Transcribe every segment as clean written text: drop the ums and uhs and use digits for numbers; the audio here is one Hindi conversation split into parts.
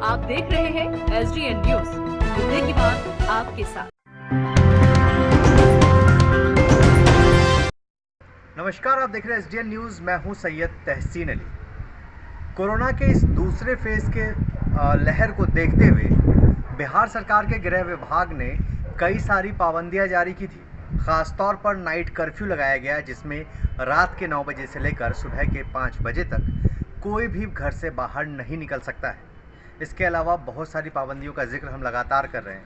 आप देख रहे हैं SDN न्यूज, मुद्दे की बात आपके साथ। नमस्कार, आप देख रहे हैं SDN न्यूज। मैं हूं सैयद तहसीन अली। कोरोना के इस दूसरे फेज के लहर को देखते हुए बिहार सरकार के गृह विभाग ने कई सारी पाबंदियां जारी की थी। ख़ासतौर पर नाइट कर्फ्यू लगाया गया, जिसमें रात के 9 बजे से लेकर सुबह के 5 बजे तक कोई भी घर से बाहर नहीं निकल सकता है। इसके अलावा बहुत सारी पाबंदियों का जिक्र हम लगातार कर रहे हैं।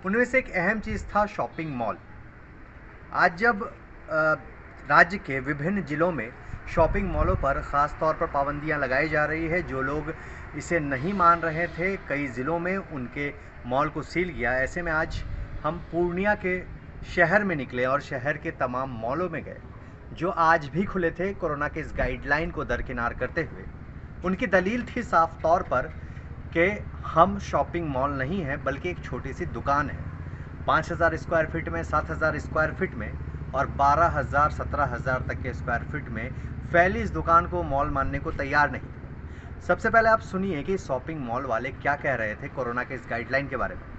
उनमें से एक अहम चीज़ था शॉपिंग मॉल। आज जब राज्य के विभिन्न जिलों में शॉपिंग मॉलों पर ख़ास तौर पर पाबंदियां लगाई जा रही है, जो लोग इसे नहीं मान रहे थे कई ज़िलों में उनके मॉल को सील किया। ऐसे में आज हम पूर्णिया के शहर में निकले और शहर के तमाम मॉलों में गए जो आज भी खुले थे, कोरोना के इस गाइडलाइन को दरकिनार करते हुए। उनकी दलील थी साफ तौर पर कि हम शॉपिंग मॉल नहीं हैं बल्कि एक छोटी सी दुकान है। 5,000 स्क्वायर फीट में, 7,000 स्क्वायर फीट में और 12,000 17,000 तक के स्क्वायर फीट में फैली इस दुकान को मॉल मानने को तैयार नहीं थे। सबसे पहले आप सुनिए कि शॉपिंग मॉल वाले क्या कह रहे थे कोरोना के इस गाइडलाइन के बारे में।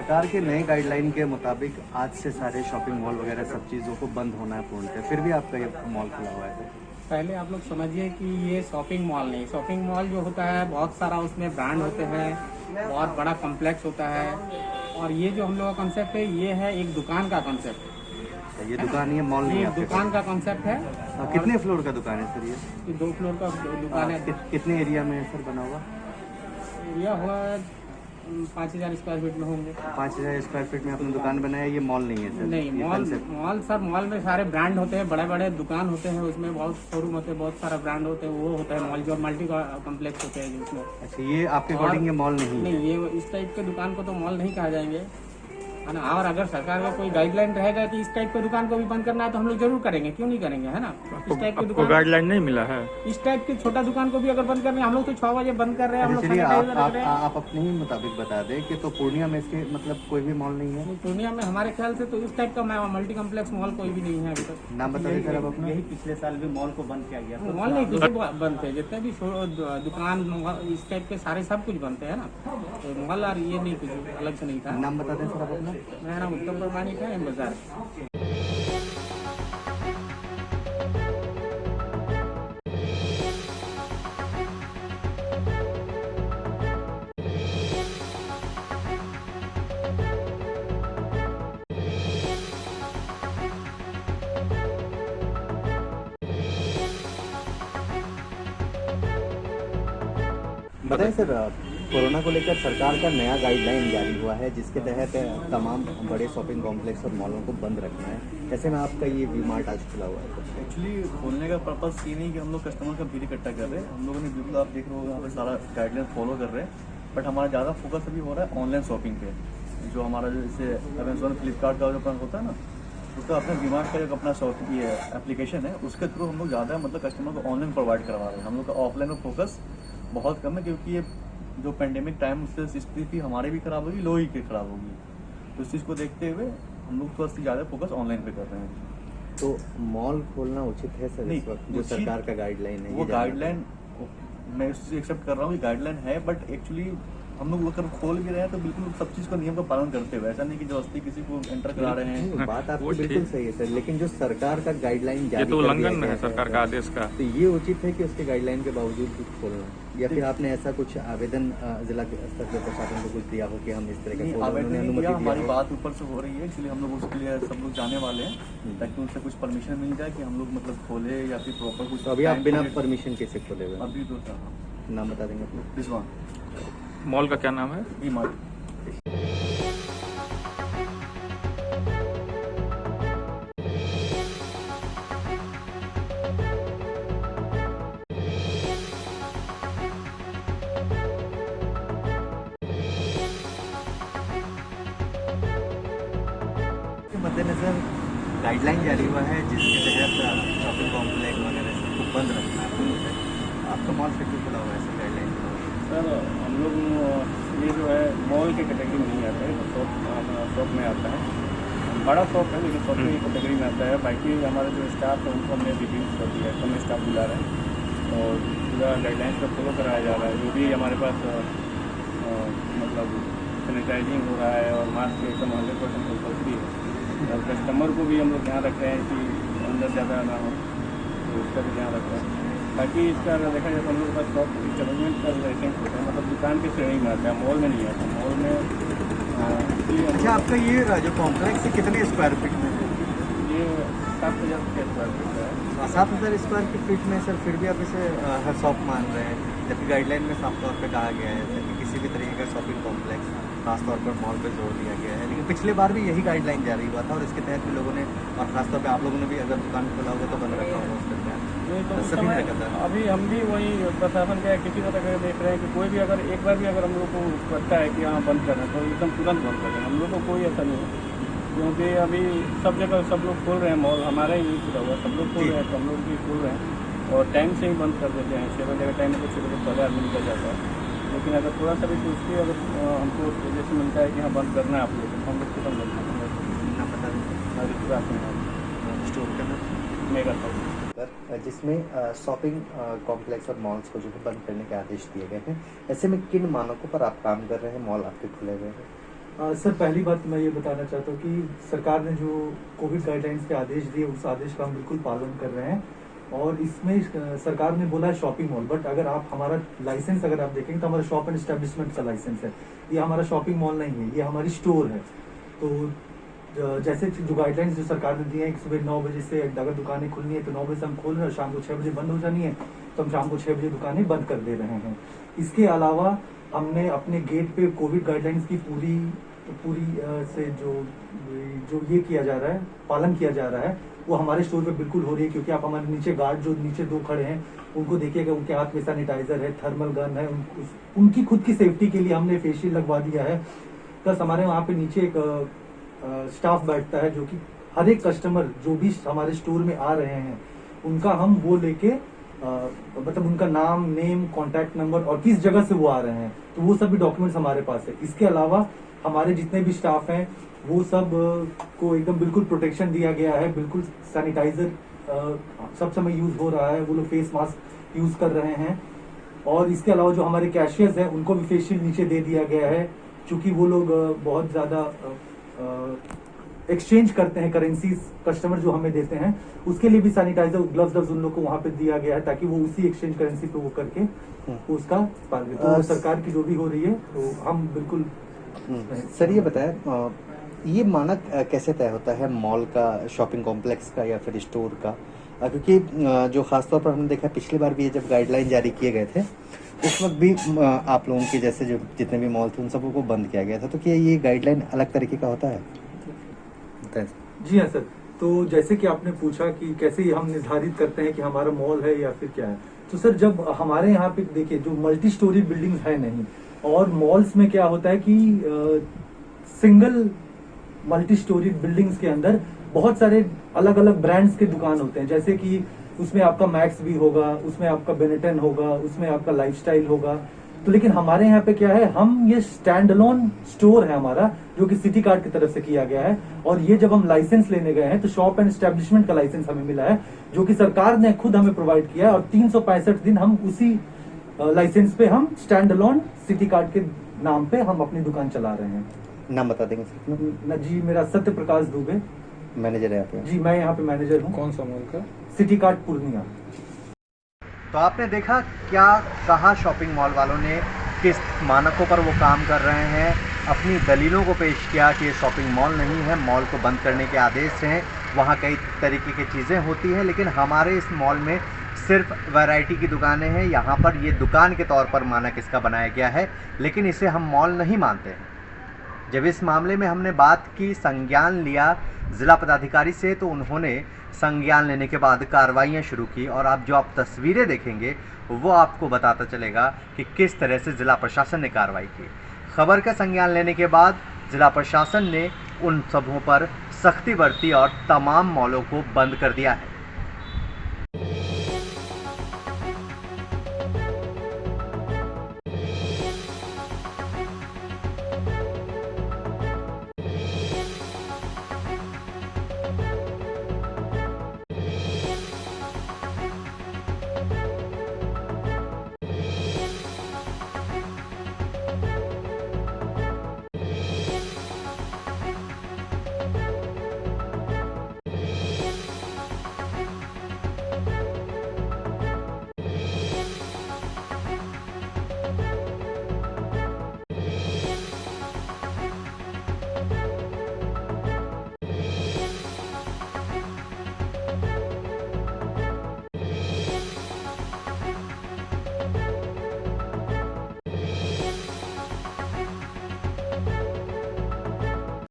सरकार के नए गाइडलाइन के मुताबिक आज से सारे शॉपिंग मॉल वगैरह सब चीज़ों को बंद होना है पूर्णतः, फिर भी आपका ये मॉल खुला हुआ है। पहले आप लोग समझिए कि ये शॉपिंग मॉल नहीं, शॉपिंग मॉल जो होता है बहुत सारा उसमें ब्रांड होते हैं, बहुत बड़ा कॉम्प्लेक्स होता है। और ये जो हम लोग का कॉन्सेप्ट है ये है एक दुकान का कॉन्सेप्ट। ये दुकान, ये मॉल नहीं है, दुकान का कॉन्सेप्ट है। कितने फ्लोर का दुकान है सर? ये 2 फ्लोर का दुकान है। कितने एरिया में है सर बना हुआ? एरिया हुआ 5,000 स्क्वायर फीट में होंगे। 5,000 स्क्वायर फीट में आपने दुकान बनाया, ये मॉल नहीं है सर? नहीं, मॉल सर, मॉल में सारे ब्रांड होते हैं, बड़े बड़े दुकान होते हैं, उसमें बहुत शोरूम होते हैं, बहुत सारा ब्रांड होते हैं, वो होता है मॉल जो मल्टी कॉम्प्लेक्स होते हैं जिसमें। अच्छा, ये आपके अकॉर्डिंग ये मॉल नहीं है? नहीं, ये इस टाइप के दुकान को तो मॉल नहीं कहा जाएंगे, है ना। और अगर सरकार का कोई गाइडलाइन रहेगा कि इस टाइप के दुकान को भी बंद करना है तो हम लोग जरूर करेंगे, क्यों नहीं करेंगे, है ना। इस टाइप की दुकान गाइडलाइन नहीं मिला है। इस टाइप की छोटा दुकान को भी अगर बंद करना है, हम लोग तो 6 बजे बंद कर रहे हैं, हम लोग सैनिटाइजर रख रहे हैं। आप अपने ही मुताबिक बता दें कि तो पूर्णिया में इसके मतलब कोई भी मॉल नहीं है? पूर्णिया में हमारे ख्याल से तो इस टाइप का मल्टी कॉम्प्लेक्स मॉल कोई भी नहीं है अभी तक। नाम बता दें सर आप अपना। यही पिछले साल भी मॉल को बंद किया गया। मॉल नहीं, दूसरे बंद थे, जितने भी दुकान इस टाइप के सारे सब कुछ बनते हैं ना, तो मॉल और ये नहीं कुछ अलग से नहीं था। नाम बता दें सर आप अपना। मेरा नाम उत्तम प्रमाणिक है, बाजार। बताएं सर, कोरोना को लेकर सरकार का नया गाइडलाइन जारी हुआ है जिसके तहत तमाम बड़े शॉपिंग कॉम्प्लेक्स और मॉलों को बंद रखना है। ऐसे में आपका ये वी मार्ट आज खुला हुआ है। एक्चुअली खोलने का पर्पस ये नहीं कि हम लोग कस्टमर का भीड़ इकट्ठा कर रहे हैं। हम लोगों ने बिल्कुल, आप देख रहे हो यहाँ पे सारा गाइडलाइन फॉलो कर रहे हैं, बट हमारा ज़्यादा फोकस अभी हो रहा है ऑनलाइन शॉपिंग पे। जो हमारा जो जैसे अमेजोन, फ्लिपकार्ट का जो अपना होता है ना, उसका अपना वी मार्ट का जो अपना शॉपिंग ये एप्लीकेशन है, उसके थ्रू हम लोग ज़्यादा मतलब कस्टमर को ऑनलाइन प्रोवाइड करवा रहे हैं। हम लोग का ऑफलाइन में फोकस बहुत कम है, क्योंकि ये जो पेंडेमिक टाइम उससे स्थिति हमारी भी खराब होगी, लोगों की खराब होगी, तो इस चीज़ को देखते हुए हम लोग थोड़ा सा ज़्यादा फोकस ऑनलाइन पे कर रहे हैं। तो मॉल खोलना उचित है सर नहीं, इस वक्त जो सरकार का गाइडलाइन है? वो गाइडलाइन मैं उस चीज़ एक्सेप्ट कर रहा हूँ, गाइडलाइन है, बट एक्चुअली हम लोग अगर खोल भी रहे हैं तो बिल्कुल सब चीज़ का नियम का पालन करते हुए, ऐसा नहीं कि जबरदस्ती किसी को एंटर करा रहे हैं। बात आपकी बिल्कुल सही है सर, लेकिन जो सरकार का गाइडलाइन जारी ये तो कर दिया उल्लंघन गया है सरकार का आदेश का। तो ये उचित है कि उसके गाइडलाइन के बावजूद कुछ खोलना, या फिर आपने ऐसा कुछ आवेदन जिला के स्तर पर प्रशासन को कुछ दिया हो कि हम इस तरह का आवेदन नहीं अनुमति दिया, दिया हमारी हो? बात ऊपर से हो रही है, इसलिए हम लोग उसके लिए सब लोग जाने वाले हैं ताकि उनसे कुछ परमिशन मिल जाए कि हम लोग मतलब खोले या फिर प्रॉपर कुछ। तो अभी आप बिना परमिशन कैसे खोले हुए? अभी तो नाम बता देंगे अपना। रिजवान। मॉल का क्या नाम है? We mart. मद्देनज़र गाइडलाइन जारी हुआ है जिसके तहत शॉपिंग कॉम्प्लेक्स वगैरह सबको बंद रखना है। आपका मॉल फिर भी खुला हुआ है सर गाइडलाइन? सर हम लोग ये जो है मॉल के कैटेगरी में नहीं आता है, शॉप में आता है। बड़ा शॉप है लेकिन शॉप की कैटेगरी में आता है। बाकी हमारे जो स्टाफ है उनको हमने रिड्यूस कर दिया है, कम स्टाफ बुला रहे हैं और पूरा गाइडलाइंस का फॉलो कराया जा रहा है। जो भी हमारे पास मतलब सैनिटाइजिंग हो रहा है और मास्क एकदम 100% कंपल्सरी है। और कस्टमर को भी हम लोग ध्यान रख रहे हैं कि अंदर ज़्यादा ना हो, तो उसका भी ध्यान रख रहे हैं। बाकी इसका अगर देखा जाए तो हम लोग के पास शॉप गवर्नमेंट का लाइसेंस होता है, मतलब दुकान की श्रेणी में आता है, मॉल में नहीं आता। मॉल में अच्छा, आपका ये जो कॉम्प्लेक्स है कितने स्क्वायर फीट में है? ये 7,000 स्क्वायर फीट का है। 7,000 स्क्वायर फीट में सर फिर भी आप इसे हर शॉप मान रहे हैं, जबकि गाइडलाइन में साफ तौर पे कहा गया है कि किसी भी तरीके का शॉपिंग कॉम्प्लेक्स खासतौर पर मॉल पे जोर दिया गया है। लेकिन पिछले बार भी यही गाइडलाइन जारी हुआ था और इसके तहत भी लोगों ने, और खासतौर पे आप लोगों ने भी अगर दुकान खोला होगा तो बंद रखा होगा उसके तहत उस सभी समय ने रखा था। अभी हम भी वही प्रशासन का किसी तरह का देख रहे हैं कि कोई भी अगर एक बार भी अगर हम लोग को लगता है कि हाँ बंद करना है तो एकदम तुरंत बंद करें। हम लोग को कोई ऐसा नहीं है, क्योंकि अभी सब जगह सब लोग खोल रहे हैं मॉल, हमारा ही नहीं खुला हुआ, सब लोग खोल रहे हैं तो हम लोग भी खोल रहे हैं और टाइम से ही बंद कर देते हैं। 6 बजे का टाइम है तो 6 बजे पहले आदमी निकल जाता है। लेकिन अगर थोड़ा सा भी कुछ भी अगर हमको जैसे मिलता है कि हाँ बंद करना है आप लोग तो हम लोग तुरंत बंद करते ना पता नहीं स्टोर का नाम मेगा शॉप जिसमें शॉपिंग कॉम्प्लेक्स और मॉल्स को जो है बंद करने के आदेश दिए गए हैं। ऐसे में किन मानकों पर आप काम कर रहे हैं? मॉल आपके खुले हुए हैं। सर पहली बात मैं ये बताना चाहता हूँ कि सरकार ने जो कोविड गाइडलाइंस के आदेश दिए उस आदेश का हम बिल्कुल पालन कर रहे हैं और इसमें सरकार ने बोला है शॉपिंग मॉल, बट अगर आप हमारा लाइसेंस अगर आप देखेंगे तो हमारा शॉप एंड एस्टेब्लिशमेंट का लाइसेंस है। ये हमारा शॉपिंग मॉल नहीं है, ये हमारी स्टोर है। तो जैसे जो गाइडलाइंस जो सरकार ने दिए हैं कि सुबह 9 बजे से अगर दुकानें खुलनी है तो 9 बजे से हम खोल रहे हैं, शाम को 6 बजे बंद हो जानी है तो हम शाम को 6 बजे दुकानें बंद कर दे रहे हैं। इसके अलावा हमने अपने गेट पे कोविड गाइडलाइंस की पूरी से जो ये किया जा रहा है, पालन किया जा रहा है, वो हमारे स्टोर पे बिल्कुल हो रही है। क्योंकि आप हमारे नीचे गार्ड जो नीचे 2 खड़े हैं उनको देखिएगा, उनके हाथ में सैनिटाइजर है, थर्मल गन है, उनकी खुद की सेफ्टी के लिए हमने फेस शील्ड लगवा दिया है। प्लस हमारे वहाँ पे नीचे एक स्टाफ बैठता है जो कि हर एक कस्टमर जो भी हमारे स्टोर में आ रहे हैं उनका हम वो लेके मतलब उनका नाम, नेम, कॉन्टैक्ट नंबर और किस जगह से वो आ रहे हैं तो वो सभी डॉक्यूमेंट्स हमारे पास है। इसके अलावा हमारे जितने भी स्टाफ हैं वो सब को एकदम बिल्कुल प्रोटेक्शन दिया गया है, बिल्कुल सैनिटाइजर सब समय यूज हो रहा है, वो लोग फेस मास्क यूज कर रहे हैं। और इसके अलावा जो हमारे कैशियर्स हैं उनको भी फेस शील्ड नीचे दे दिया गया है, क्योंकि वो लोग बहुत ज़्यादा एक्सचेंज करते हैं करेंसीज, कस्टमर जो हमें देते हैं उसके लिए भी सैनिटाइजर ग्लव्स उन लोग को वहाँ पे दिया गया है ताकि वो उसी एक्सचेंज करेंसी पे वो करके उसका पालन करें। तो सरकार की जो भी हो रही है तो हम बिल्कुल सर ये बताएं ये मानक कैसे तय होता है मॉल का, शॉपिंग कॉम्प्लेक्स का या फिर स्टोर का? क्योंकि जो खासतौर पर हमने देखा पिछली बार भी जब गाइडलाइन जारी किए गए थे उस वक्त भी आप लोगों के जैसे जो जितने भी मॉल थे उन सबको बंद किया गया था, तो क्या ये गाइडलाइन अलग तरीके का होता है? जी हाँ सर, तो जैसे कि आपने पूछा कि कैसे हम निर्धारित करते हैं कि हमारा मॉल है या फिर क्या है, तो सर जब हमारे यहाँ पे देखिए जो मल्टी स्टोरी बिल्डिंग्स है नहीं, और मॉल्स में क्या होता है कि सिंगल मल्टी स्टोरी बिल्डिंग्स के अंदर बहुत सारे अलग अलग ब्रांड्स के दुकान होते हैं। जैसे कि उसमें आपका मैक्स भी होगा, उसमें आपका बेनेटन होगा, उसमें आपका लाइफस्टाइल होगा। तो लेकिन हमारे यहाँ पे क्या है, हम ये स्टैंड अलोन स्टोर है हमारा जो कि सिटी कार्ड की तरफ से किया गया है। और ये जब हम लाइसेंस लेने गए हैं तो शॉप एंड एस्टेब्लिशमेंट का लाइसेंस हमें मिला है जो कि सरकार ने खुद हमें प्रोवाइड किया है। और 365 दिन हम उसी लाइसेंस पे हम स्टैंड अलोन सिटी कार्ड के नाम पे हम अपनी दुकान चला रहे हैं। नाम बता देंगे सर? जी मेरा सत्य प्रकाश दुबे मैनेजर है आप? जी मैं यहाँ पे मैनेजर हूँ। कौन सा मॉल का? City card Purnia. तो आपने देखा क्या कहा शॉपिंग मॉल वालों ने किस मानकों पर वो काम कर रहे हैं, अपनी दलीलों को पेश किया कि ये शॉपिंग मॉल नहीं है, मॉल को बंद करने के आदेश हैं, वहाँ कई तरीके की चीज़ें होती हैं, लेकिन हमारे इस मॉल में सिर्फ वैरायटी की दुकानें हैं। यहाँ पर ये दुकान के तौर पर मानक इसका बनाया गया है, लेकिन इसे हम मॉल नहीं मानते हैं। जब इस मामले में हमने बात की, संज्ञान लिया ज़िला पदाधिकारी से, तो उन्होंने संज्ञान लेने के बाद कार्रवाइयाँ शुरू की। और आप जो आप तस्वीरें देखेंगे वो आपको बताता चलेगा कि किस तरह से ज़िला प्रशासन ने कार्रवाई की। खबर का संज्ञान लेने के बाद ज़िला प्रशासन ने उन सबों पर सख्ती बरती और तमाम मॉलों को बंद कर दिया है।